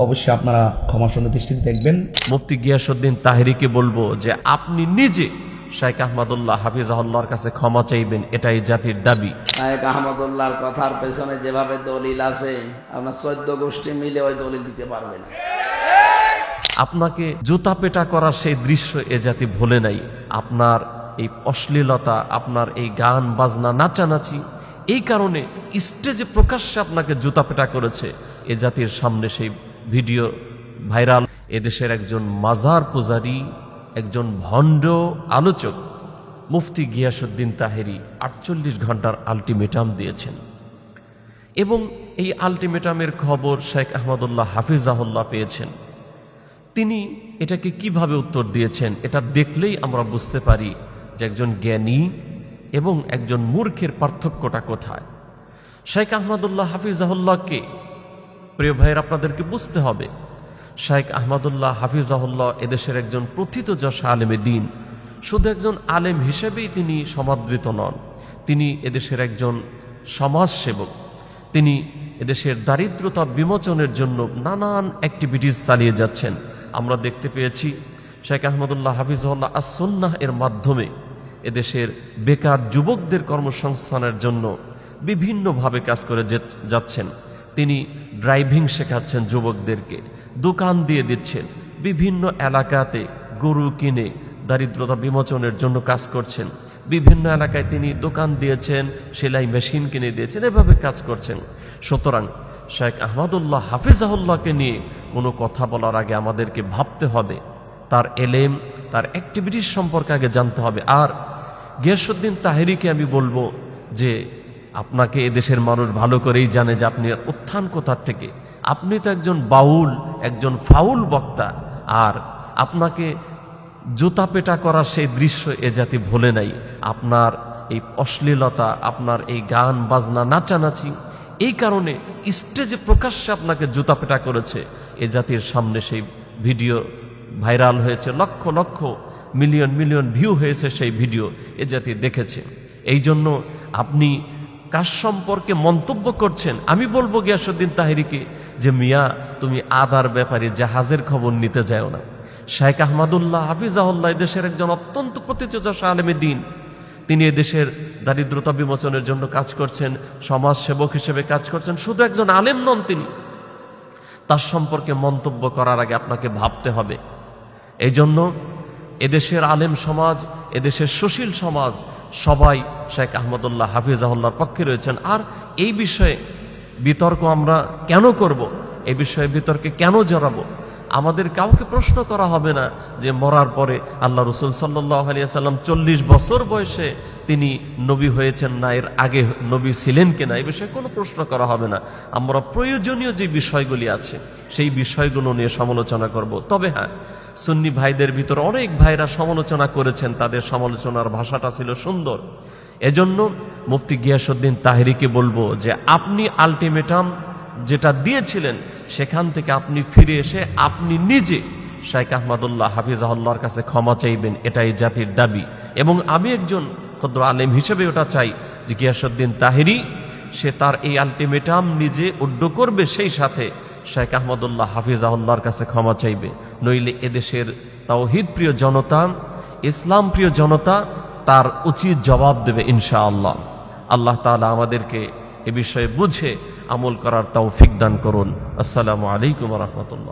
অবশ্যই আপনারা ক্ষমাসুন্দর দৃষ্টিতে দেখবেন। মুফতি গিয়াসউদ্দিন তাহেরিকে বলবো যে আপনি নিজে শাইখ আহমদুল্লাহ হাফিজাহুল্লাহর কাছে ক্ষমা চাইবেন, এটাই জাতির দাবি। শাইখ আহমদুল্লাহর কথার পেছনে যেভাবে দলিল আছে, আপনার 14 গোষ্ঠী মিলে ওই দলিল দিতে পারবে না। আপনাকে জুতা পেটা করার সেই দৃশ্য এ জাতি ভোলে নাই। আপনার এই অশ্লীলতা, আপনার এই গান বাজনা নাচানাচি, এই কারণে স্টেজে প্রকাশ্যে আপনাকে জুতা পেটা করেছে। এ জাতির সামনে সেই ভিডিও ভাইরাল। এদেশের একজন মাজার পূজারী, একজন ভণ্ড আলোচক মুফতি গিয়াসউদ্দিন তাহেরি 48 ঘন্টার আলটিমেটাম দিয়েছেন এবং এই আলটিমেটামের খবর শেখ আহমদুল্লাহ হাফিজাহুল্লাহ পেয়েছেন। তিনি এটাকে কিভাবে উত্তর দিয়েছেন এটা দেখলেই আমরা বুঝতে পারি যে একজন জ্ঞানী এবং একজন মূর্খের পার্থক্যটা কোথায়। শেখ আহমদুল্লাহ হাফিজাহুল্লাহকে, প্রিয় ভাইয়ের, আপনাদেরকে বুঝতে হবে, শেখ আহমদুল্লাহ হাফিজাহুল্লাহ এদেশের একজন প্রথিতযশা আলেমে দ্বীন। শুধু একজন আলেম হিসেবেই তিনি সমাদৃত নন, তিনি এদেশের একজন সমাজসেবক। তিনি এদেশের দারিদ্রতা বিমোচনের জন্য নানান অ্যাক্টিভিটিস চালিয়ে যাচ্ছেন। আমরা দেখতে পেয়েছি শেখ আহমদুল্লাহ হাফিজাহুল্লাহ আস-সুন্নাহ এর মাধ্যমে এদেশের বেকার যুবকদের কর্মসংস্থানের জন্য বিভিন্নভাবে কাজ করে যাচ্ছেন। তিনি ড্রাইভিং শেখাচ্ছেন যুবকদেরকে, দোকান দিয়ে দিচ্ছেন, বিভিন্ন এলাকাতে গরু কিনে দারিদ্রতা বিমোচনের জন্য কাজ করছেন। বিভিন্ন এলাকায় তিনি দোকান দিয়েছেন, সেলাই মেশিন কিনে দিয়েছেন, এভাবে কাজ করছেন। সুতরাং শেখ আহমদুল্লাহ হাফিজাহুল্লাহকে নিয়ে কোনো কথা বলার আগে আমাদেরকে ভাবতে হবে, তার এলেম, তার অ্যাক্টিভিটিস সম্পর্কে আগে জানতে হবে। আর গিয়াসউদ্দিন তাহেরিকে আমি বলবো যে আপনাকে এদেশের মানুষ ভালো করেই জানে যে আপনি উত্থান কোথার থেকে। আপনি তো একজন বাউল, একজন ফাউল বক্তা, আর আপনাকে জুতা পেটা করার সেই দৃশ্য এ জাতি ভোলে নাই। আপনার এই অশ্লীলতা, আপনার এই গান বাজনা নাচানাচি, এই কারণে স্টেজে প্রকাশ্যে আপনাকে জুতা পেটা করেছে। এ জাতির সামনে সেই ভিডিও ভাইরাল হয়েছে, lakh lakh million million view হয়েছে সেই ভিডিও, এ জাতি দেখেছে। এই জন্য আপনি কার সম্পর্কে মন্তব্য করছেন, আমি বলবো গিয়াসউদ্দিন তাহেরিকে যে মিয়া, তুমি আদার ব্যাপারে জাহাজের খবর নিতে যাও না। শেখ আহমদুল্লাহ হাফিজাহুল্লাহ দেশের একজন অত্যন্ত প্রথিতযশা আলেমে দ্বীন। তিনি এদেশের দারিদ্রতা বিমোচনের জন্য কাজ করছেন, সমাজ সেবক হিসেবে কাজ করছেন। শুধু একজন আলেম নন তিনি, তার সম্পর্কে মন্তব্য করার আগে আপনাকে ভাবতে হবে। এই জন্য এদেশের আলেম সমাজ, এদেশের সুশীল সমাজ সবাই শেখ আহমদুল্লাহ হাফিজাহুল্লাহর পক্ষে রয়েছেন। আর এই বিষয়ে বিতর্ক আমরা কেন করব, এই বিষয়ে বিতর্কে কেন জড়াবো? আমাদের কাউকে প্রশ্ন করা হবে না যে মরার পরে আল্লাহ রসুল সাল্লাল্লাহু আলাইহি ওয়াসাল্লাম 40 বছর বয়সে তিনি নবী হয়েছেন না, এর আগে নবী ছিলেন কিনা, এই বিষয়ে কোনো প্রশ্ন করা হবে না। আমরা প্রয়োজনীয় যে বিষয়গুলি আছে সেই বিষয়গুলো নিয়ে সমালোচনা করব। তবে হ্যাঁ, সুন্নি ভাইদের ভিতর অনেক ভাইরা সমালোচনা করেছেন, তাদের সমালোচনার ভাষাটা ছিল সুন্দর। এজন্য মুফতি গিয়াসউদ্দিন তাহেরিকে বলবো যে আপনি আলটিমেটাম যেটা দিয়েছিলেন সেখান থেকে আপনি ফিরে এসে আপনি নিজে শেখ আহমদুল্লাহ হাফিজাহুল্লাহর কাছে ক্ষমা চাইবেন, এটাই জাতির দাবি। এবং আমি একজন ক্ষুদ্র আলেম হিসেবে ওটা চাই যে গিয়াসউদ্দিন তাহেরি সে তার এই আলটিমেটাম নিজে উড্ড করবে, সেই সাথে শেখ আহমদুল্লাহ হাফিজাহুল্লাহর কাছে ক্ষমা চাইবে। নইলে এদেশের তাওহীদ প্রিয় জনতা, ইসলাম প্রিয় জনতা তার উচিত জবাব দেবে ইনশাআল্লাহ। আল্লাহ তাআলা আমাদেরকে এ বিষয়ে বুঝে আমল করার তৌফিক দান করুন। আসসালামু আলাইকুম ওয়া রাহমাতুল্লাহ।